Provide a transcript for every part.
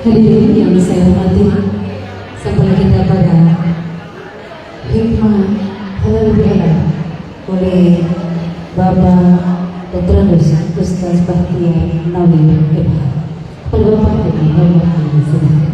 Hadirin yang saya hormati, sampai kita pada hikmah halal bihalal oleh Bapak Dr. Ustaz Bahtiar Nawi Ibhar. Pada Bapak dengan hormat kami silakan.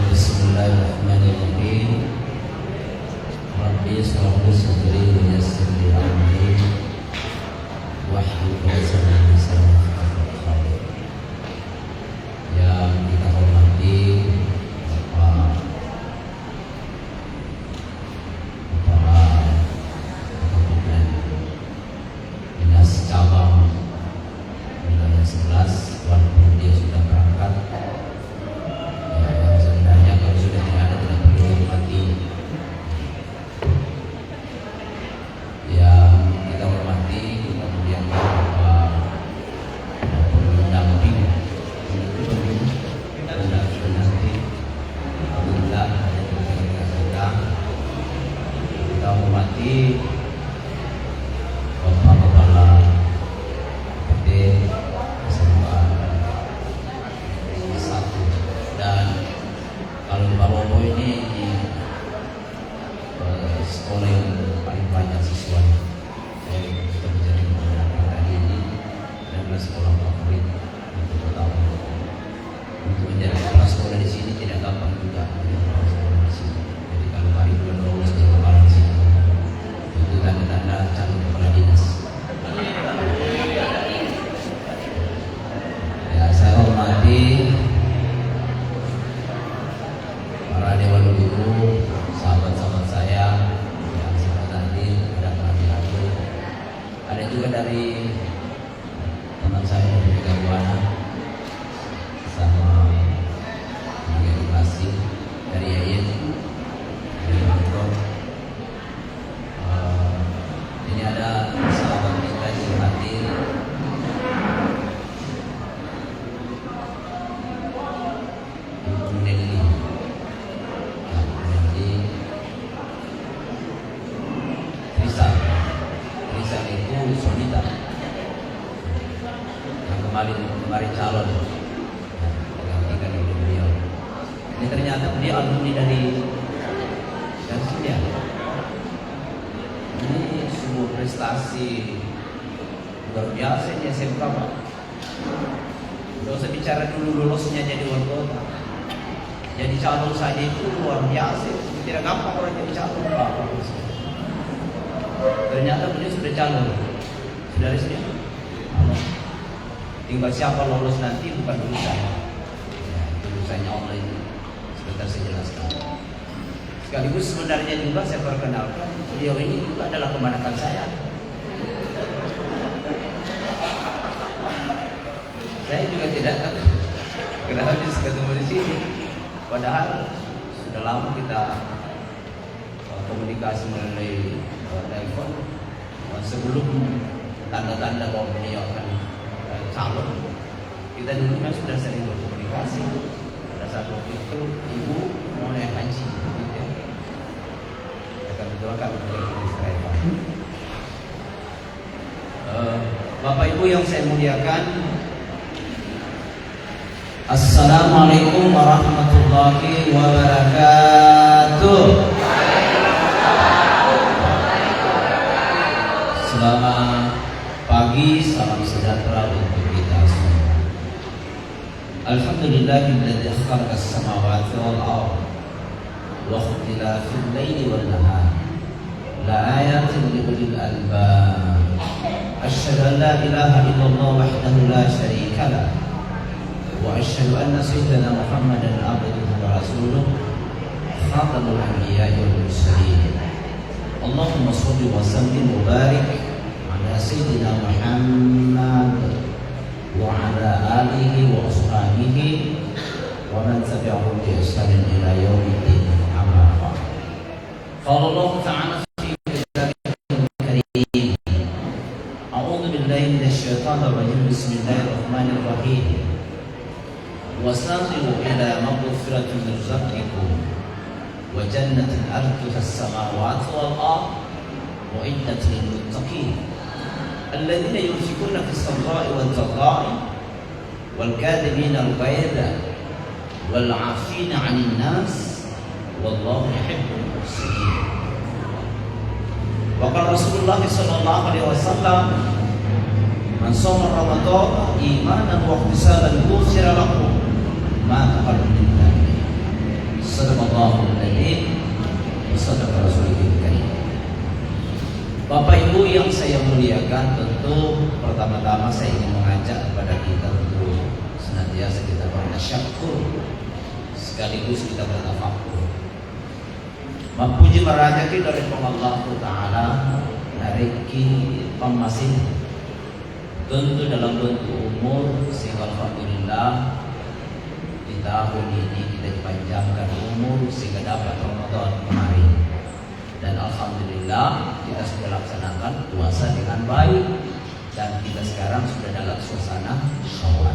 Bismillahirrahmanirrahim. Rabbi shrah li sadri wa yassir li amri wahlul 'uqdatam min lisani yafqahu qawli. Yang kita hormati Bapak Kepala Kabupaten Dinas Cabang Wilayah 11, walaupun dia sudah berangkat. Kemarin calon digantikan oleh beliau. Ini ternyata dia alumni dari Syria. Ini sebuah prestasi luar biasa di SMK, Pak. Tidak usah bicara dulu lulusnya jadi wali kota. Jadi calon saja itu luar biasa. Tidak gampang orang jadi calon, Pak. Ternyata beliau sudah calon. Sudah resmi. Tinggal siapa lolos nanti bukan urusan. Urusannya Allah ini. Sebentar saya jelaskan. Sekaligus sebenarnya juga saya perkenalkan, beliau ini juga adalah keponakan saya. Saya juga tidak tahu kenapa bisa ketemu di sini. Padahal sudah lama kita komunikasi melalui telepon sebelum tanda-tanda bahwa beliau akan calon. Kita dulu kan sudah sering berkomunikasi. Pada saat waktu itu ibu mau naik haji, gitu. Kebetulan kami berada di Israel. Ibu yang saya muliakan, Assalamualaikum warahmatullahi wabarakatuh. Selamat pagi, salam sejahtera untuk kita semua. Alhamdulillahilladzi khalaqa as-samawati wal ardh wa ikhtilafil laili wan nahar la ayatin li ulil albab. Asyhadu an la ilaha illallah wahdahu la syarika lah wa asyhadu anna sayyidana Muhammadan abduhu wa rasuluh khatamul anbiya'i wal mursalin. Allahumma shalli wa sallim wa barik ala sayyidina Muhammad wa ala alihi wa ashabihi wa man tabi'ahum bi ihsanin ila yaumiddin. Amma ba'd. Qala Allah ta'ala fi kitabihil karim, a'udzu billahi minasy syaithanir rajim. Bismillahirrahmanirrahim. Wasari'u ila maghfiratin min rabbikum wa jannatin 'arduha as-samawati wal ardh mu'iddat lil muttaqin alladzina yunfiquna fis sarra'i wad dharra'i wal kadhibina al-ghayza wal 'afina 'anil nas wallahu yuhibbul muhsinin. Wa qala Rasulullah sallallahu alaihi wasallam, man shoma Ramadan imanan wa ihtisaban ghufira lahu ma taqaddama min dhanbi. Sadaqallahul adzim wa sadaqa rasulul karim. Bapak Ibu yang saya muliakan, tentu pertama-tama saya ingin mengajak kepada kita untuk senantiasa kita bertasyakkur sekaligus kita bertafakur. Memuji merajaki dari Allah Ta'ala nariki pemasin tentu dalam bentuk umur, sehingga alhamdulillah di tahun ini kita dipanjangkan umur sehingga dapat Ramadan kemarin. Dan alhamdulillah kita sudah laksanakan puasa dengan baik dan kita sekarang sudah dalam suasana Syawal.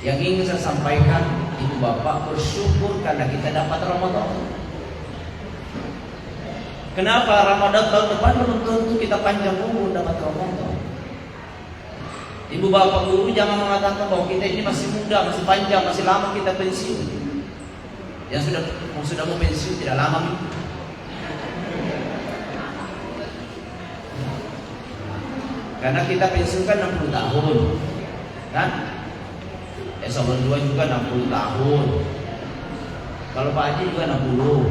Yang ingin saya sampaikan, Ibu Bapak bersyukur karena kita dapat Ramadan. Kenapa Ramadan tahun depan belum tentu kita panjang umur dapat Ramadan? Ibu Bapak guru jangan mengatakan bahwa kita ini masih muda, masih panjang, masih lama kita pensiun. Yang sudah mau pensiun tidak lama. Karena kita pensiun kan 60 tahun, kan? Eselon 2 juga 60 tahun. Kalau Pak Haji juga 60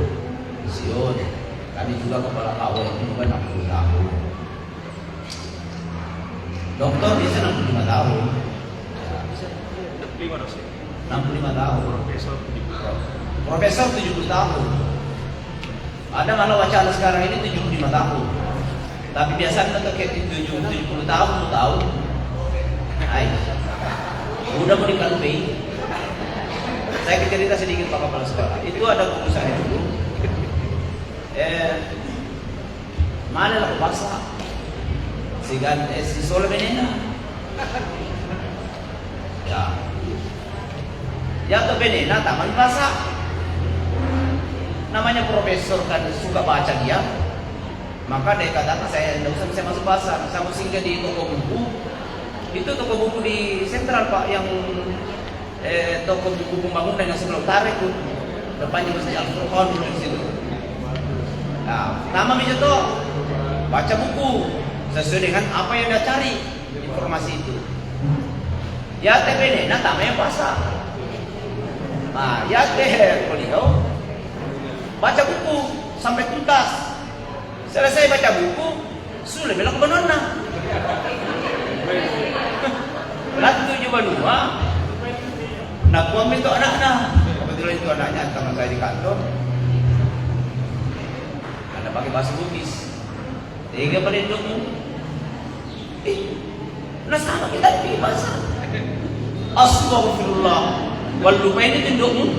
pensiun. Kami juga kepala KW juga 60 tahun. Dokter bisa 65 tahun. Ya, bisa 65 tahun. Profesor 70 tahun. Ada malah wacana sekarang ini 75 tahun. Tapi biasanya kayak 70 tahun, tahu? Hai. Udah mau dikalpei. Saya cerita sedikit Pak Kepala Sekolah. Itu ada buku saya dulu. Mana lah bahasa? Sigan si Solo benena. Ya. Ya tuh benena taman bahasa. Namanya profesor kan suka baca dia. Maka dia katakan saya tidak usah bisa masuk pasar, saya mau singgah di toko buku. Itu toko buku di Sentral Pak, yang toko buku pembangunan yang sebelah utara itu. Depannya Masjid Al-Furqan di situ. Nah, nama itu baca buku sesuai dengan apa yang dia cari informasi itu. Ya TPN, nah namanya pasar. Nah, ya teh beliau baca buku sampai tuntas. Selesai baca buku, sudah bilang ke Benona. Lalu juga dua. Nak kuam itu anak-anak. Kebetulan itu anaknya teman saya di kantor. Ada pakai bahasa Bugis. 3 pelindungmu. Nah sama kita di pasar. Astaghfirullah. Walau ini tindukmu.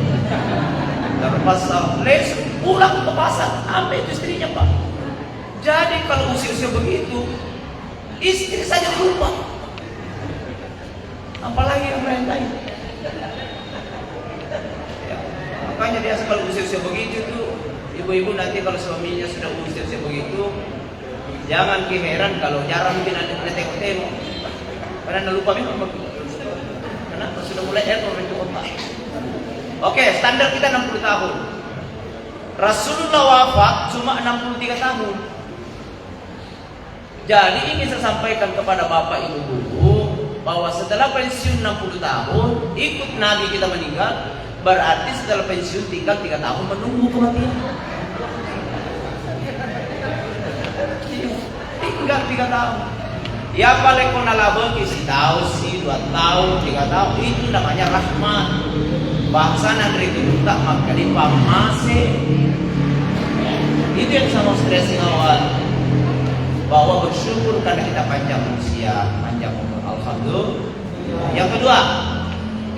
Terpasar. Les pulang ke pasar. Ambil itu istrinya Pak. Jadi kalau usia-usia begitu, istri saja lupa. Apalagi yang lain-lain. Ya, makanya biasa kalau usia-usia begitu tuh, ibu-ibu nanti kalau suaminya sudah usia-usia begitu, Jangan keheran kalau jarang mungkin ada tengok-tengok. Karena lupa memang. Kenapa sudah mulai error itu otak. Oke, standar kita 60 tahun. Rasulullah wafat cuma 63 tahun. Jadi ingin saya sampaikan kepada Bapak Ibu Guru bahwa setelah pensiun 60 tahun ikut Nabi kita meninggal, berarti setelah pensiun tinggal 3 tahun menunggu kematian. Tinggal 3 tahun. Ya paling kau nalabagi setahun sih, 2 tahun, 3 tahun, itu namanya rahmat. Bangsa negeri itu tak makan di pamase. Itu yang sama stressing awal. Bahwa bersyukur karena kita panjang usia, panjang umur, alhamdulillah. Yang kedua,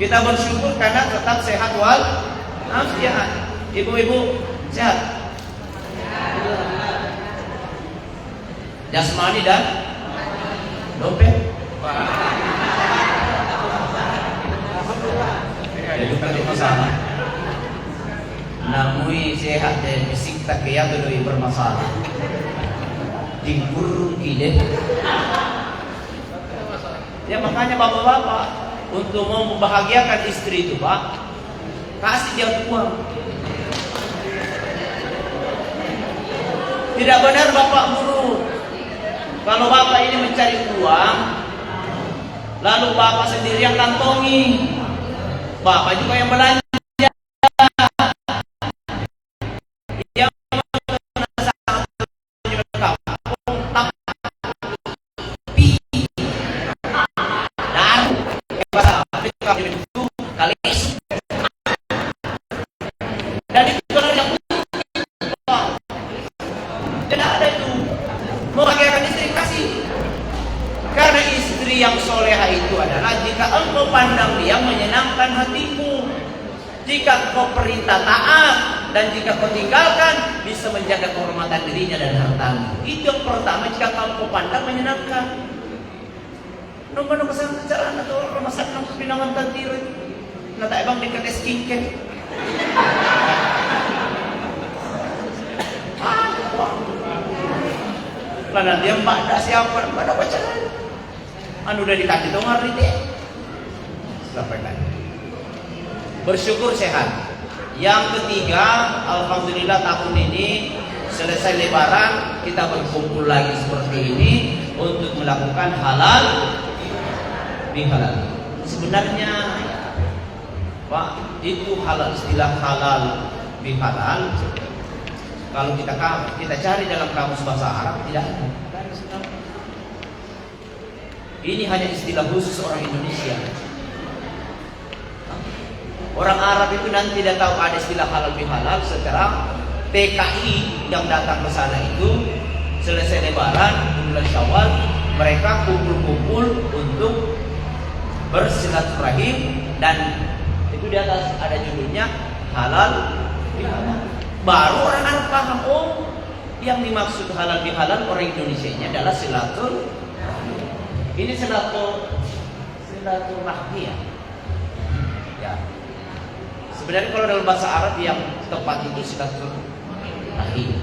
kita bersyukur karena tetap sehat walafiat. Ibu-ibu sehat, jasmani dan dompet. Itu kan masalah. Namui sehat dan fisik tak kaya belum bermasalah. Dikurung ide. Ya makanya bapak-bapak untuk mau membahagiakan istri itu Pak, kasih dia uang. Tidak benar bapak guru. Kalau bapak ini mencari uang, lalu bapak sendiri yang kantongi, bapak juga yang belanja. Dan itu kalau yang tidak ada itu mau bahagiakan istri kasih. Karena istri yang soleha itu adalah jika engkau pandang dia menyenangkan hatimu, jika engkau perintah taat, dan jika kau tinggalkan bisa menjaga kehormatan dirinya dan hartamu. Itu yang pertama jika engkau pandang menyenangkan. Nunggu kesana jalan atau rumah sakit nunggu pinangan tantiro itu. Nata ebang dekat skincare. Karena dia mbak dah siapa, mbak dah baca. Anu udah dikasih dong hari ini. Sampaikan. Bersyukur sehat. Yang ketiga, alhamdulillah tahun ini selesai Lebaran kita berkumpul lagi seperti ini untuk melakukan halal bihalal. Sebenarnya Pak, itu halal, istilah halal bihalal. Kalau kita cari dalam kamus bahasa Arab tidak ada. Ini hanya istilah khusus orang Indonesia. Orang Arab itu nanti tidak tahu ada istilah halal bihalal. Sekarang PKI yang datang ke sana itu selesai Lebaran, bulan Syawal, mereka kumpul-kumpul untuk bersilaturahim dan itu di atas ada judulnya halal bihalal. Baru orang Arab paham, oh yang dimaksud halal bihalal orang Indonesia-nya adalah silaturahim. Ini silaturahmi ya. Sebenarnya kalau dalam bahasa Arab yang tepat itu silaturahim.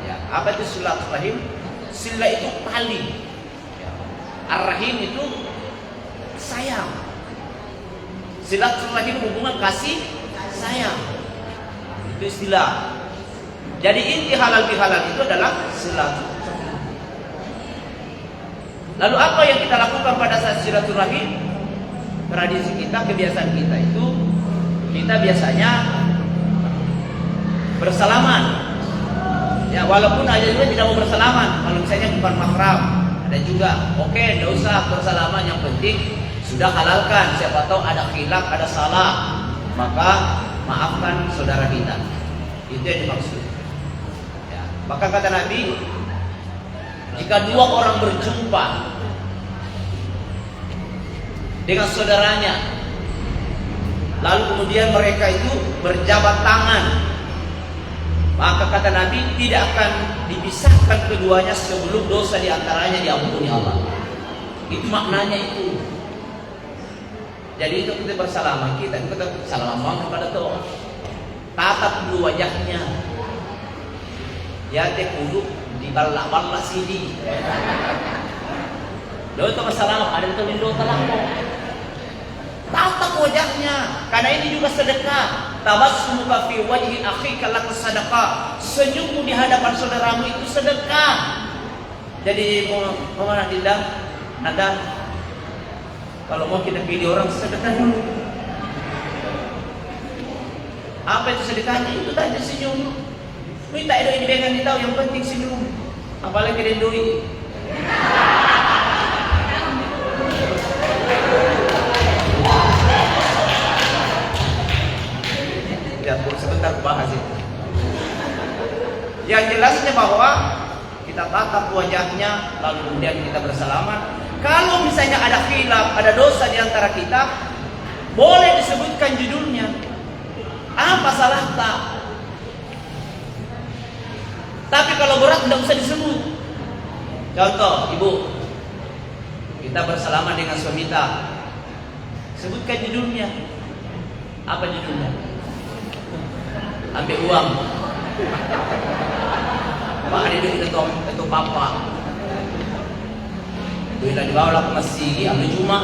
Ya, apa itu silaturahim? Sila itu tali. Ya. Ar-rahim itu sayang. Silaturahim hubungan kasih sayang. Itu istilah. Jadi inti halal bihalal itu adalah silaturahim. Lalu apa yang kita lakukan pada saat silaturahim? Tradisi kita, kebiasaan kita itu kita biasanya bersalaman. Ya walaupun ada juga tidak mau bersalaman. Kalau misalnya bukan mahram, ada juga. Oke, tidak usah bersalaman. Yang penting sudah halalkan. Siapa tahu ada khilaf, ada salah, maka maafkan saudara kita. Itu yang dimaksud. Ya. Maka kata Nabi, jika dua orang berjumpa dengan saudaranya, lalu kemudian mereka itu berjabat tangan, maka kata Nabi tidak akan dipisahkan keduanya sebelum dosa diantaranya diampuni Allah. Itu maknanya itu. Jadi itu kita bersalaman, kita salaman kepada Tuhan. Tatap dulu wajahnya. Ya teh kudu Dibalak-balak sini. Lo itu masalah ada itu lindo talangmo. Tatap wajahnya, karena ini juga sedekah. Tabassumuka fi wajhi akhika lak sedekah. Senyummu di hadapan saudaramu itu sedekah. Jadi mau mana tidak? Ada kalau mau kita pilih orang sedekah dulu. Apa itu sedekahnya? Itu tadi senyum. Minta itu ini dengan tahu yang penting senyum. Apalagi dendoi. Ya, sebentar bahas itu. Yang jelasnya bahwa kita tatap wajahnya, lalu kemudian kita bersalaman. Kalau misalnya ada khilaf, ada dosa di antara kita, boleh disebutkan judulnya. Apa salah tak? Tapi kalau berat tidak usah disebut. Contoh, ibu, kita bersalaman dengan suami kita, sebutkan judulnya. Apa judulnya? Ambil uang. Pak ada duit itu papa. Duit dibawa lah ke masjid, ambil cuma.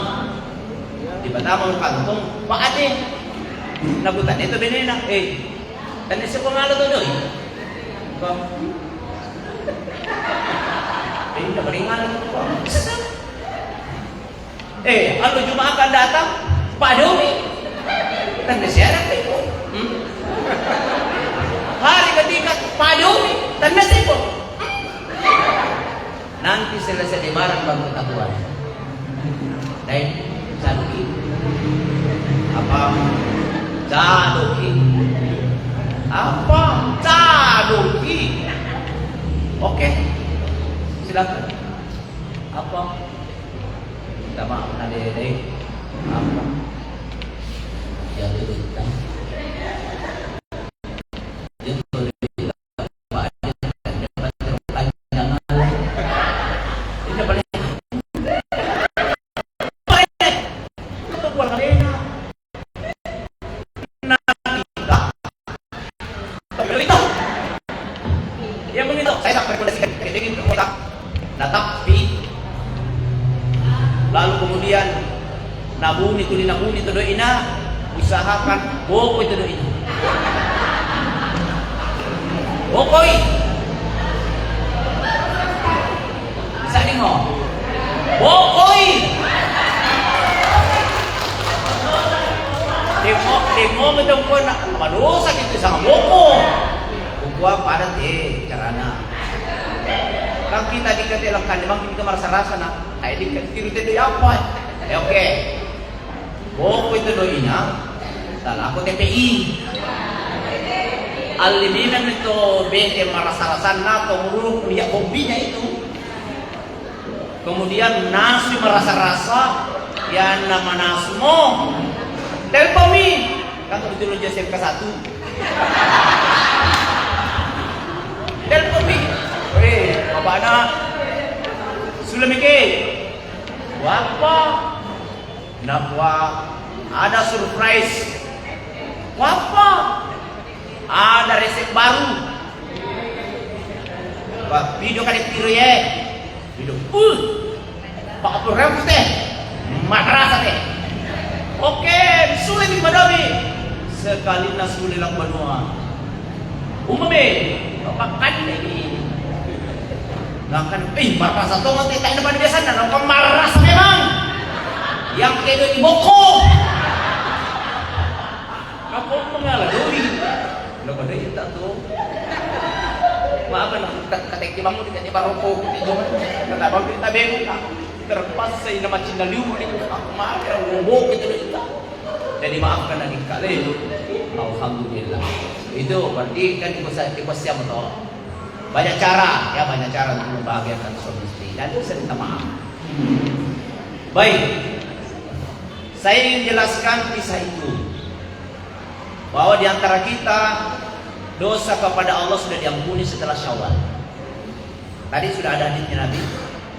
Di pertama kantong Pak Ade. Nabutan itu benena. Tadi siapa ngalo tu doi? Kau. Tidak beringat. Kalau cuma akan datang Pak Doi. Tanda siaran itu. Hari ketika Pak Doi tanda siapa? Nanti selesai lebaran baru ketahuan. Dan Saduki apa? Saduki apa? Saduki. Oke, silakan. Apa? Minta maaf nade apa? Jadi kita. Lalu kemudian nabung itu doina, usahakan boko itu doina. Bokoi. Bisa dengar. Bokoi. Demo betul pun madosa gitu sama boko. Buku apa ada carana. Kalau kita dikatakan memang kita merasa rasa nak, ini ketiru itu apa? Oke. Boko itu doinya, salah aku TPI. Aliminan itu bete merasa rasa nak, kemudian punya hobinya itu. Kemudian nasi merasa rasa, ya nama nasmo. Telpomi, kan betul Joseph ke-1. Telpomi. Apa anak? Sudah mikir? Apa? Nakwa ada surprise. Apa? Ada resep baru. Video kan ditiru ya. Video. Pak Abdul Rahman teh. Madrasah teh. Oke, sulit di Madawi. Sekali nasuli lang banua. Umame, papakan lagi. Bahkan, marah satu nanti tak ada biasa dan orang marah memang. Yang kedo di boko. Aku mengalah doi. Lo pada itu tuh. Maaf kata kibamu tidak di baroko di zaman. Kata bang kita bengok tak. Terpaksa nama Cina liu di aku maaf boko itu kita. Jadi maafkan adik kali. Alhamdulillah. Itu berarti kan ikut siapa toh? Banyak cara untuk membahagiakan suami istri dan bisa minta maaf. Baik, saya ingin jelaskan kisah itu bahwa di antara kita dosa kepada Allah sudah diampuni setelah Syawal. Tadi sudah ada hadisnya Nabi,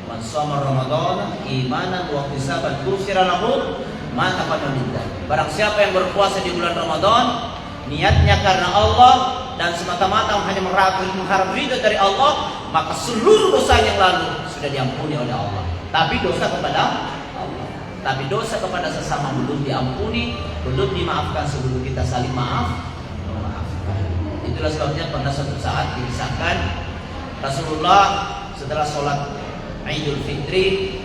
"Man shoma Ramadan imanan wa ihtisaban ghufira lahu ma taqaddama min dzambi." Barang siapa yang berpuasa di bulan Ramadan niatnya karena Allah dan semata-mata hanya mengharap ridho dari Allah, maka seluruh dosa yang lalu sudah diampuni oleh Allah. Tapi dosa kepada Allah, tapi dosa kepada sesama belum diampuni, belum dimaafkan sebelum kita saling memaafkan. Itulah sebabnya pada suatu saat dikisahkan Rasulullah setelah sholat Idul Fitri,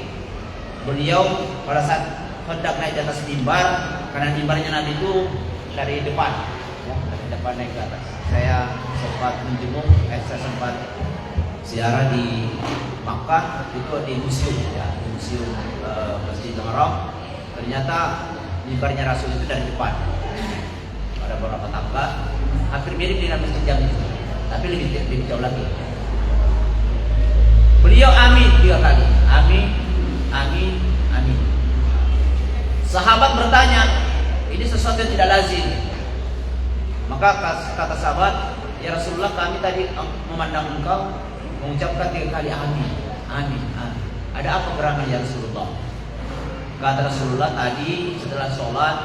beliau pada saat hendak naik di atas mimbar, karena mimbarnya Nabi itu dari depan, ya, dari depan naik ke atas. Saya sempat menjenguk, saya sempat ziarah di Makkah, itu di museum, ya, di museum Masjidil Haram. Ternyata mimbarnya Rasul itu dari depan, ada beberapa tangga, hampir mirip dengan Masjid Jami, tapi lebih jauh lagi. Beliau amin 3 kali, amin, amin, amin. Sahabat bertanya, ini sesuatu yang tidak lazim. Maka kata sahabat, ya Rasulullah, kami tadi memandang engkau mengucapkan 3 kali amin, amin, amin. Ada apa gerangan ya Rasulullah? Kata Rasulullah, tadi setelah sholat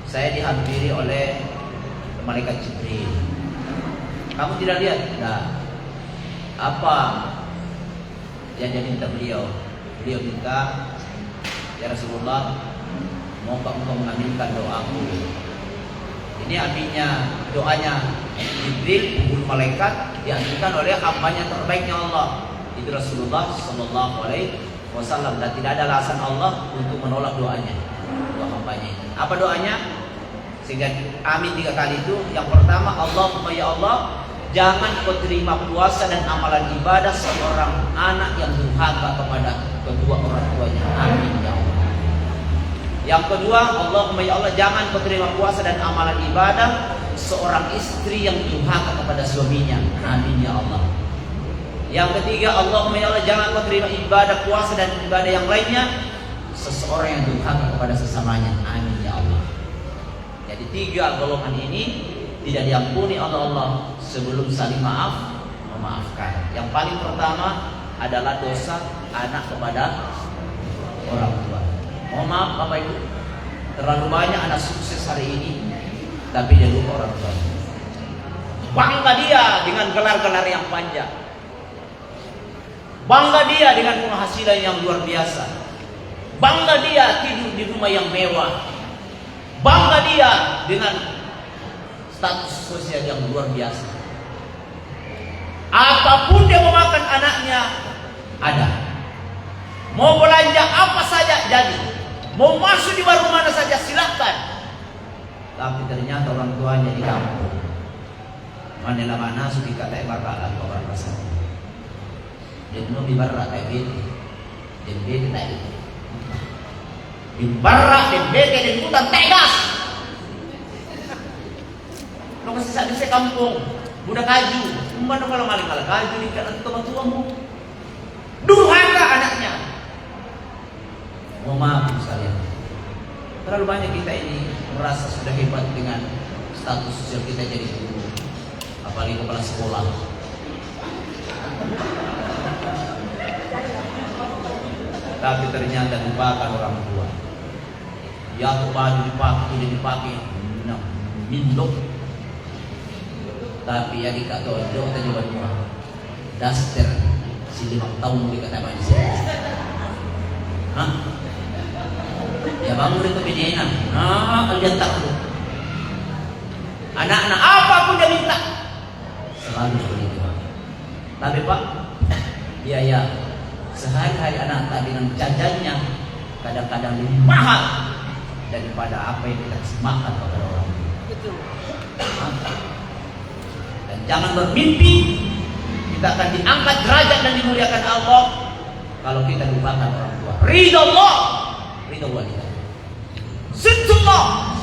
saya dihampiri oleh malaikat Jibril. Kamu tidak lihat? Nah, apa yang jadi minta beliau? Beliau minta, ya Rasulullah, mau engkau mengaminkan doaku. Ini aminnya, doanya Jibril, guru malaikat, diaminkan oleh hambanya terbaiknya Allah. Itu Rasulullah Sallallahu Alaihi Wasallam, dan tidak ada alasan Allah untuk menolak doanya, doa hambanya itu. Apa doanya? Sehingga amin 3 kali itu. Yang pertama, Allahumma ya Allah, jangan kau terima puasa dan amalan ibadah seorang anak yang durhaka kepada kedua orang tuanya. Amin ya Allah. Yang kedua, Allahumma ya Allah, jangan kau terima puasa dan amalan ibadah seorang istri yang durhaka kepada suaminya. Amin ya Allah. Yang ketiga, Allahumma ya Allah, jangan kau terima ibadah puasa dan ibadah yang lainnya seseorang yang durhaka kepada sesamanya. Amin ya Allah. Jadi 3 golongan ini tidak diampuni oleh Allah sebelum saling memaafkan. Yang paling pertama adalah dosa anak kepada orang tua. Mohon maaf Bapak Ibu, terlalu banyak anak sukses hari ini tapi dia lupa orang tua. Bangga dia dengan gelar-gelar yang panjang, bangga dia dengan penghasilan yang luar biasa, bangga dia tidur di rumah yang mewah, bangga dia dengan status sosial yang luar biasa. Apapun dia mau makan anaknya ada, mau belanja apa saja jadi, mau masuk di warung mana saja silahkan. Tapi ternyata orang tuanya di kampung. Manila mana sudah kata barra atau orang rasa. Dia mau di barra kayak gitu, dan bete tadi. Di barra dan bete dan hutan tegas. Lo kasih sadis saya kampung, budak kaju, mana kalau maling kalah kaju di kanan tua-tuamu. Durhaka anaknya. Mohon maaf sekalian, terlalu banyak kita ini merasa sudah hebat dengan status sosial kita jadi guru, apalagi kepala sekolah. Tapi ternyata lupakan orang tua. Ya baju dipakai, mindok. Tapi ya dikatakan jauh tadi berdua. Daster si 5 tahun dikatakan di sini. Hah? Ya bangun itu bininya. Kalian takut. Anak-anak apapun dia minta selalu begitu. Tapi Pak, biaya sehari-hari anak dengan jajannya kadang-kadang lebih mahal daripada apa yang kita kasih makan kepada orang. Betul. Dan jangan bermimpi kita akan diangkat derajat dan dimuliakan Allah kalau kita lupakan orang tua. Ridho Allah, ridho wanita. Situllah,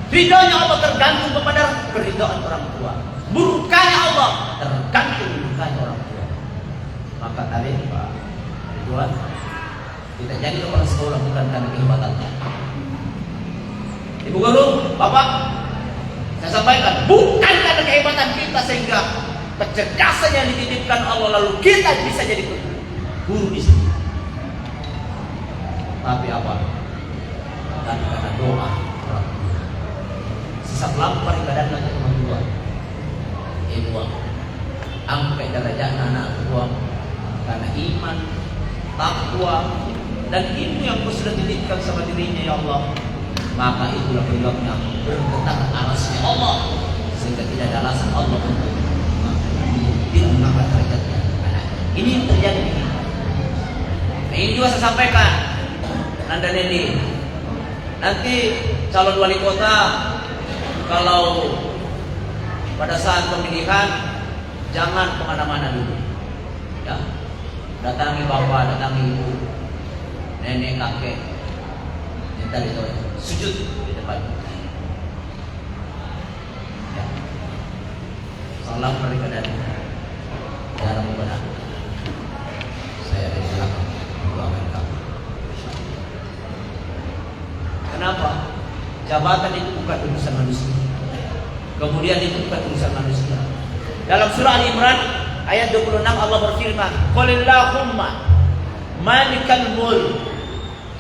ridhonya Allah tergantung kepada keridhaan orang tua. Murkanya Allah tergantung murkanya orang tua. Maka tadi Pak Ridwan, kita jadi kepala sekolah bukan karena kehebatannya. Ibu guru, Bapak, saya sampaikan bukan karena kehebatan kita sehingga kecerdasan yang dititipkan Allah lalu kita bisa jadi guru di sini. Tapi apa? Dan karena doa orang tua. Sisa lapar ibadah lagi orang tua. angkat derajat anak buah karena iman, takwa, dan ilmu yang kau sudah titipkan sama dirinya ya Allah. Maka itulah penyebabnya bergetar arasnya Allah, sehingga tidak ada alasan Allah untuk tidak mengangkat derajatnya. Ini yang terjadi. Nah, ini juga saya sampaikan, Nanda Nedi, nanti calon wali kota kalau pada saat pemilihan jangan kemana-mana dulu, ya. Datangi bapak, datangi ibu, nenek, kakek, minta itu sujud di depan, ya. Salam mereka dan jarang benar. Saya dari belakang doakan kamu. Kenapa? Jabatan itu bukan urusan manusia. Kemudian itu bukan urusan manusia. Dalam surah Al-Imran ayat 26 Allah berfirman, "Qulillahumma malikal mulk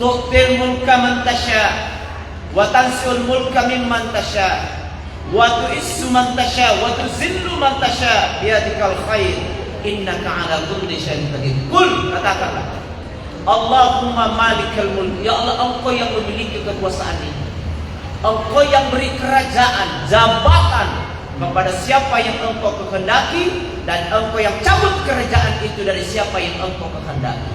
tu'til mulka man tasha wa tanzi'ul mulka mimman tasha wa tu'izzu man tasha wa tuzillu man tasha biyadikal khair innaka 'ala kulli syai'in qadir." Qul, katakanlah, Allahumma malikal mulk, ya Allah, Engkau yang memiliki kekuasaan ini, Engkau yang beri kerajaan, jabatan kepada siapa yang Engkau kehendaki, dan Engkau yang cabut kerajaan itu dari siapa yang Engkau kehendaki.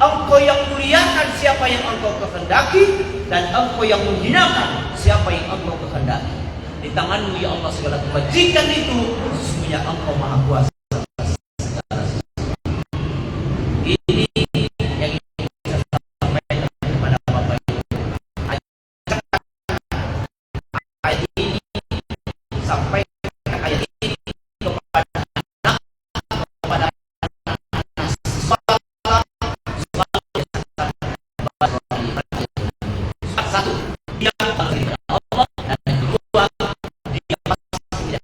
Engkau yang muliakan siapa yang Engkau kehendaki, dan Engkau yang menghinakan siapa yang Engkau kehendaki. Di tangan-Mu ya Allah segala kebajikan itu, sesungguhnya Engkau Maha Kuasa. Ini yang saya sampaikan kepada Bapak Ibu. Ayat ini sampai ayat ini kepada anak, kepada satu, dia pasti Allah, dan yang kedua, dia pasti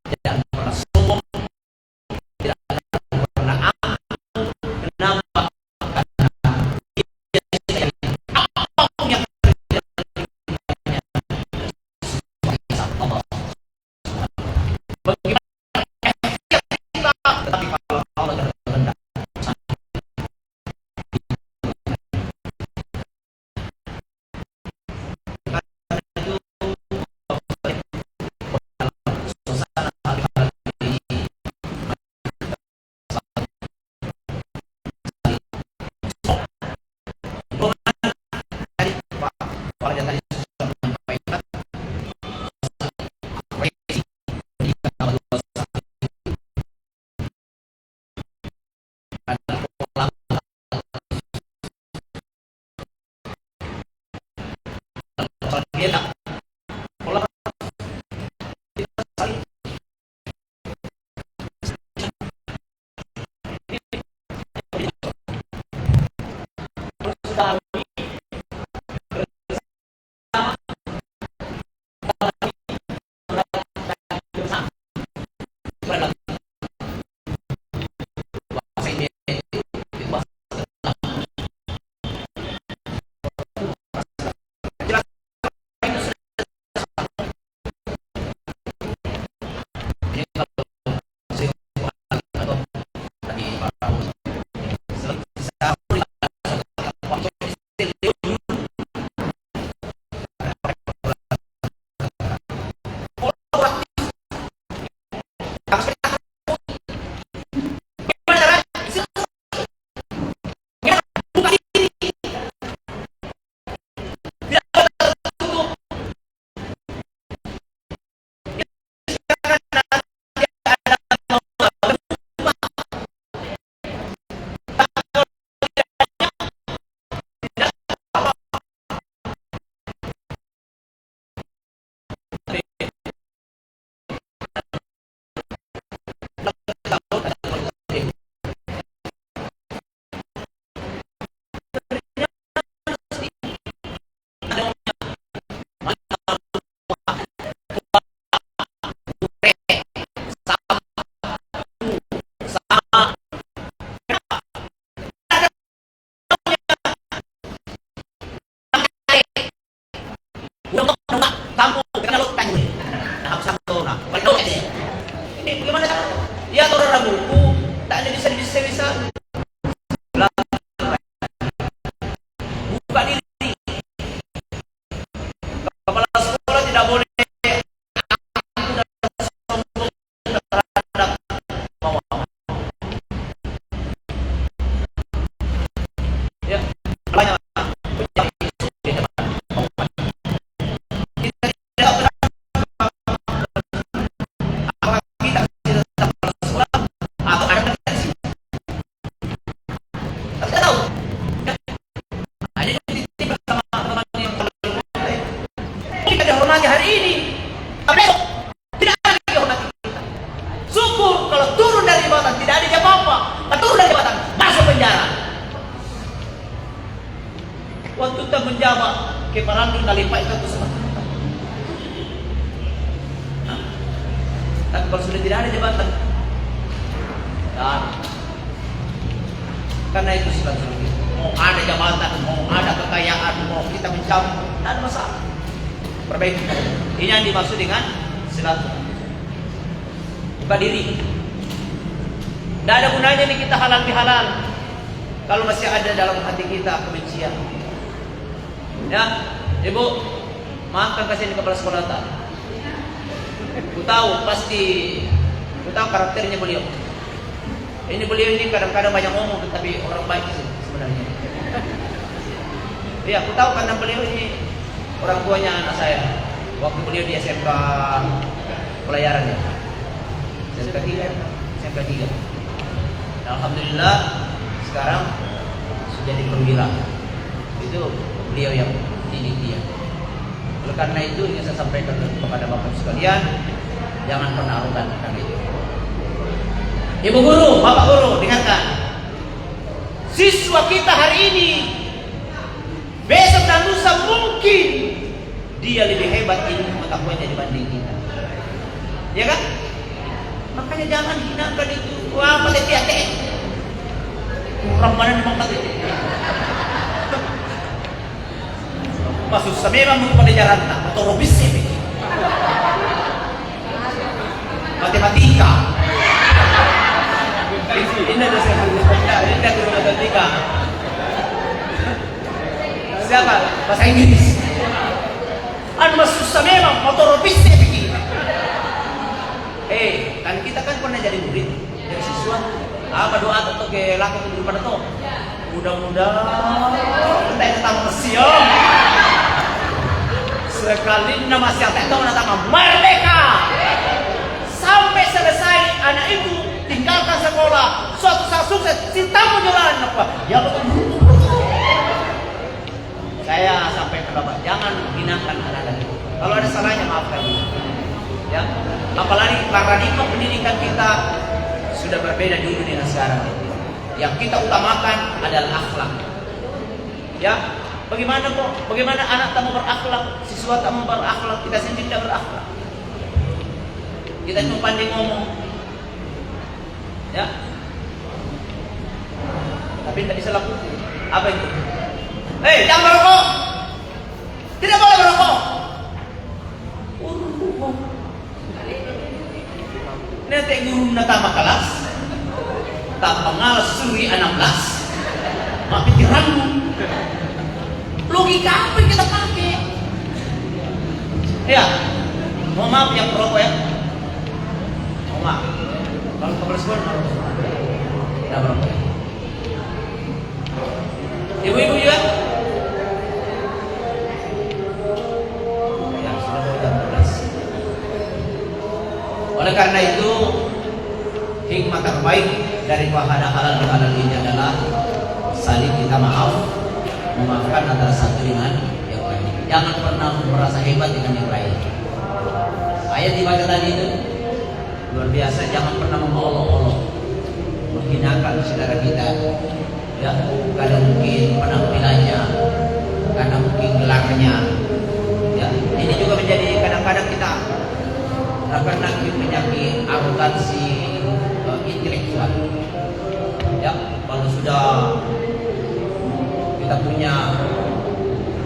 tidak pernah sombong, tidak pernah angkuh. Kenapa? Karena dia apapun yang terjadi Allah. Bagaimana kita, tetapi kalau Allah berkehendak, suasana hal-hal ini dari Pak Raja tadi sudah menyampaikan jika jaba ke parang nalipat itu sama. Tapi kalau sudah tidak ada jabatan, dan karena itu silaturahmi. Mau ada jabatan, mau ada kekayaan, mau kita mencabut, tidak ada masalah. Perbaiki. Ini yang dimaksud dengan silaturahmi. Buka diri. Tidak ada gunanya nih kita halal bihalal kalau masih ada dalam hati kita kebencian. Ya, Ibu, maafkan kasih ini kepala sekolah tak. Ku tahu karakternya beliau. Ini beliau ini kadang-kadang banyak ngomong, tapi orang baik sih sebenarnya. Iya, aku tahu karena beliau ini orang tuanya anak saya. Waktu beliau di SMK pelayaran ya, SMK 3. Alhamdulillah sekarang sudah jadi perwira. Itu beliau yang didik dia. Oleh karena itu yang saya sampaikan kepada Bapak sekalian, jangan pernah arogan karena itu. Ibu guru, Bapak guru, dengarkan. Siswa kita hari ini, besok dan lusa mungkin dia lebih hebat ilmu pengetahuannya dibanding kita. Ya kan? Makanya jangan hinakan itu. Wah, pada kurang mana memang tadi. Maksud saya memang pada jalan tak atau robis ini. Matematika. Ini ada matematika. Siapa? Bahasa Inggris. Maksud saya memang motor robis ini. Kan kita kan pernah jadi murid, jadi siswa. Apa doa atau ke laku itu pada tuh? Mudah-mudahan kita tetap siap. Sekali nama siapa itu nama merdeka. Sampai selesai anak ibu tinggalkan sekolah, suatu saat sukses, cinta jalan apa? Ya betul. Saya sampai pendapat jangan hinakan anak-anak itu. Kalau ada salahnya maafkan dia. Ya, apalagi paradigma pendidikan kita sudah berbeda dulu dengan sekarang. Yang kita utamakan adalah akhlak. Ya, bagaimana kok? Bagaimana anak tak mau berakhlak, siswa tak mau berakhlak, kita sendiri tidak berakhlak. Kita cuma pandai ngomong, ya, tapi tidak bisa lakukan. Apa itu? Jangan merokok, tidak boleh merokok. Nanti guru natama kelas, tak pengalas suri 16. Mak pikiranmu, logika apa yang kita pakai? Ya, mohon maaf yang perokok ya. Mohon maaf. Kalau kepala sekolah tidak merokok. Ibu-ibu juga. Ya, sudah mau jam 12. Oleh karena itu, hikmah terbaik dari wahana halal bihalal ini adalah saling minta maaf, memaafkan antara satu dengan yang lain. Jangan pernah merasa hebat dengan yang lain. Ayat dibaca tadi itu luar biasa. Jangan pernah mengolok-olok, menghinakan saudara kita. Ya, karena mungkin penampilannya, karena mungkin gelarnya. Ya, ini juga menjadi kadang-kadang kita karena penyakit arogansi intelektual. Ya, kalau sudah kita punya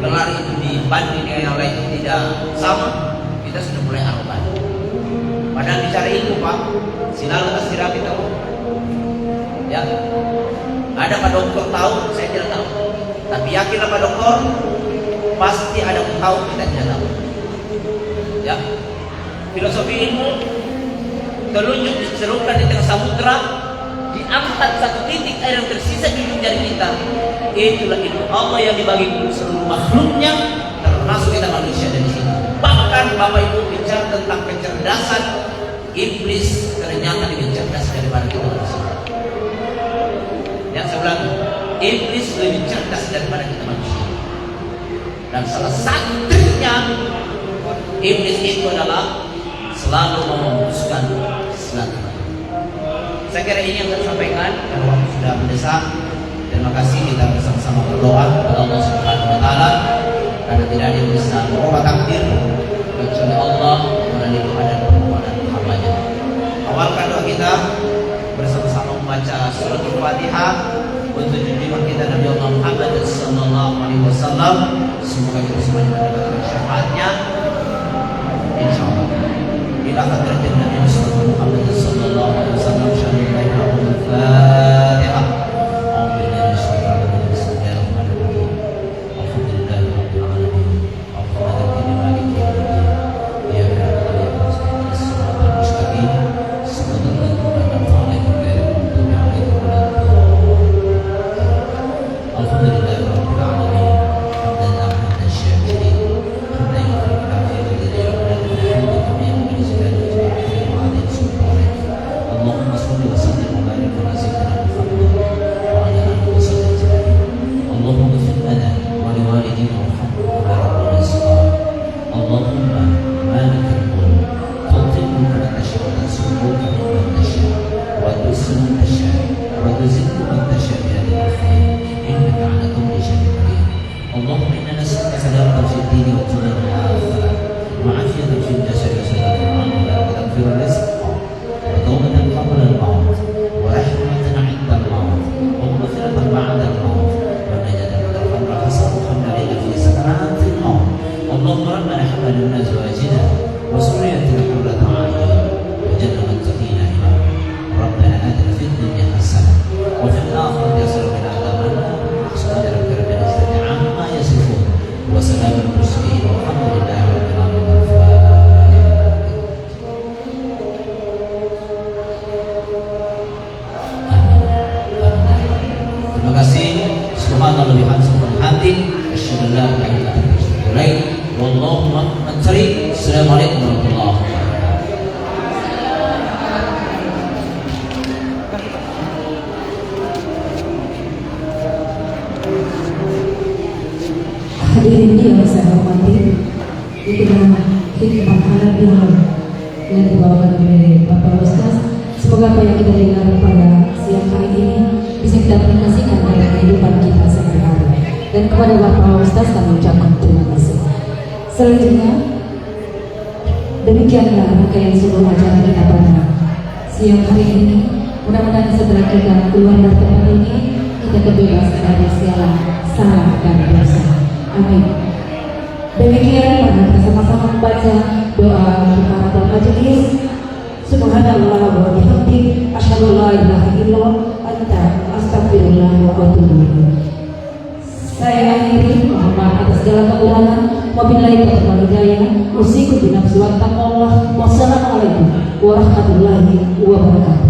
gelar itu dibanding dengan yang lain tidak sama, kita sudah mulai arogan. Padahal bicara ilmu Pak, selalu istirahat kita. Ya, ada Pak Dokter tahu, saya tidak tahu. Tapi yakinlah Pak Dokter, pasti ada yang tahu, kita tidak tahu. Ya, filosofi ilmu telunjuk dicelupkan di tengah samudra, diangkat satu titik air yang tersisa di ujung jari kita. Itulah ilmu Allah yang dibagi kepada seluruh makhluknya, termasuk kita manusia dari sini. Bahkan Bapak Ibu bicara tentang kecerdasan, iblis ternyata lebih cerdas daripada kita manusia. Yang saya ulang, iblis lebih cerdas daripada kita manusia. Dan salah satunya iblis itu adalah selalu memutuskan silaturahmi. Saya kira ini yang saya sampaikan karena waktu sudah mendesak. Terima kasih, kita bersama-sama berdoa kepada Allah Subhanahu wa taala karena tidak ada yang bisa merubah takdir kecuali Allah melalui doa dan permohonan hamba-Nya. Awalkan doa kita bersama-sama membaca surat Al-Fatihah untuk junjungan kita Nabi Allah Muhammad sallallahu alaihi wasallam. Semoga kita semuanya mendapatkan syafaatnya insyaallah. Ila hadratin Nabi Muhammad sallallahu alaihi wasallam syarifah Al-Fatihah. Assalamualaikum warahmatullahi wabarakatuh. Hadirin yang saya hormati, itulah hikmah halal bihalal yang dibawakan oleh Bapak Ustaz. Semoga apa yang kita dengar pada siang hari ini bisa kita aplikasikan dalam kehidupan kita sehari-hari. Dan kepada Bapak Ustaz kami ucapkan terima kasih. Selanjutnya, demikianlah rangkaian seluruh acara kita pada siang hari ini. Mudah-mudahan setelah kita keluar dari tempat ini, kita terbebas dari segala salah dan dosa. Amin. Demikian mari kita sama-sama membaca doa kifaratul majelis. Subhanallah wa bihamdihi asyhadu an la ilaha illallah anta astaghfirullah wa atubu ilaik. Saya akhiri, mohon maaf atas segala kekurangan. Wabillahi taufiq wal hidayah. Usikum binafsi wa taqwallah. Wassalamualaikum warahmatullahi wabarakatuh.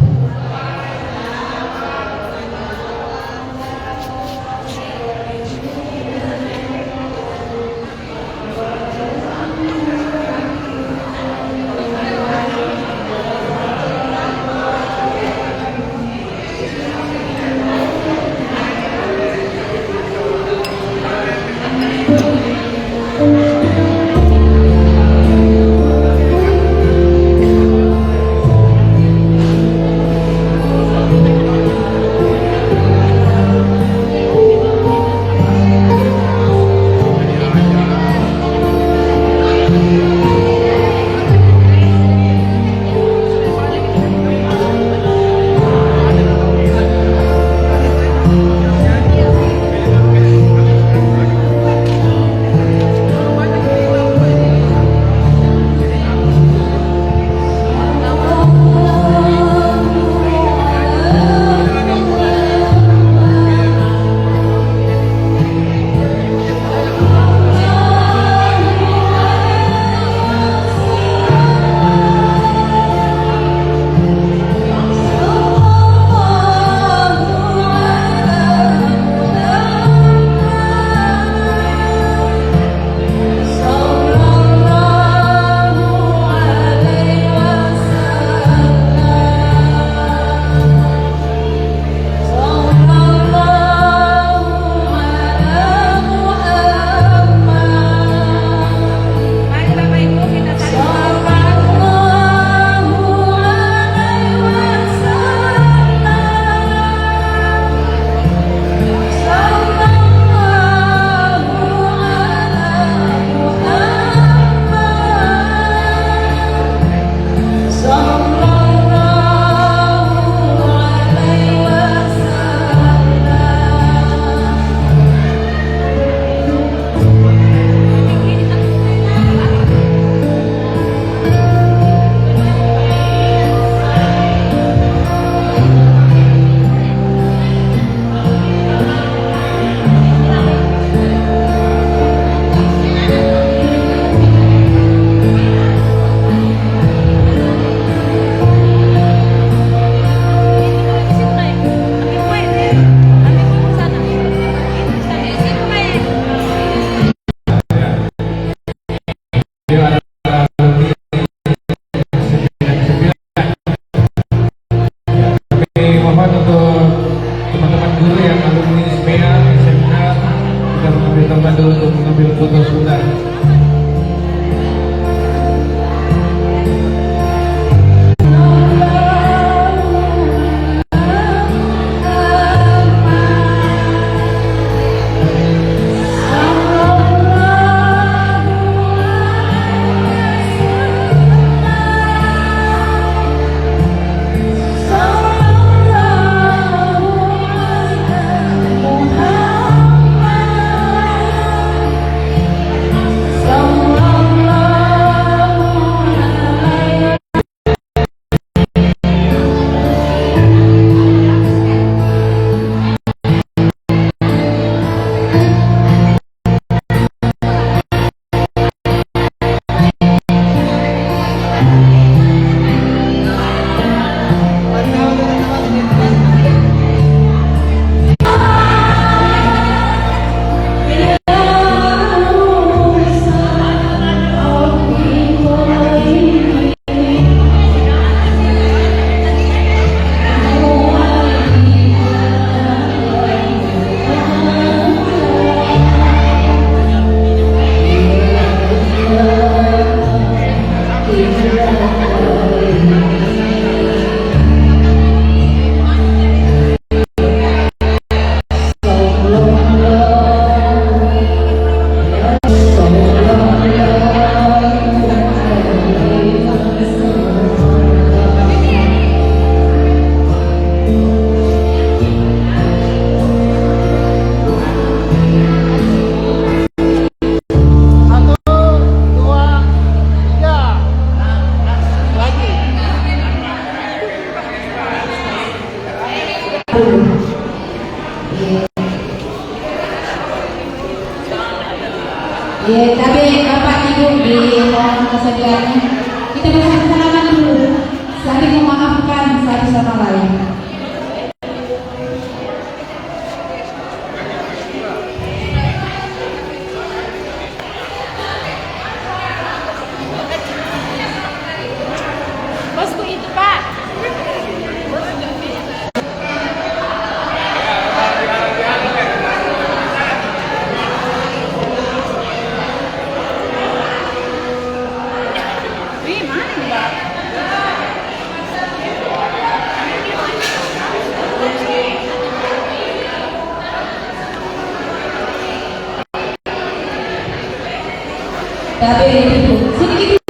Tapi itu sedikit.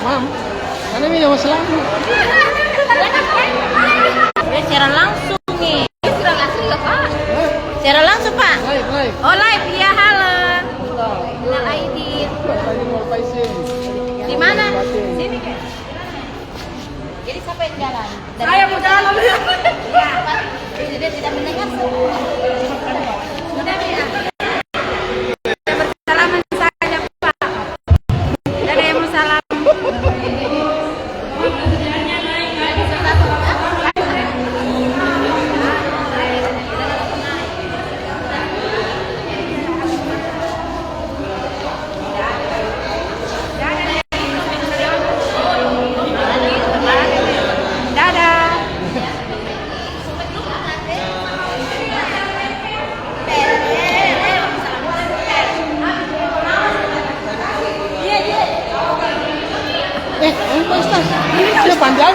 Mam, mana ini yang masalah? Secara langsung nih. Secara langsung ya Pak? Secara langsung Pak? Live. Oh live, iya halo. Minal aidin. Di mana? Sini kan? Jadi siapa yang jalan? Saya mau jalan. Ya, Pak. Jadi tidak mendengar. Sudah ya. Bersalaman saja Pak. Tidak ada yang mau salam. Ini siapa panjang?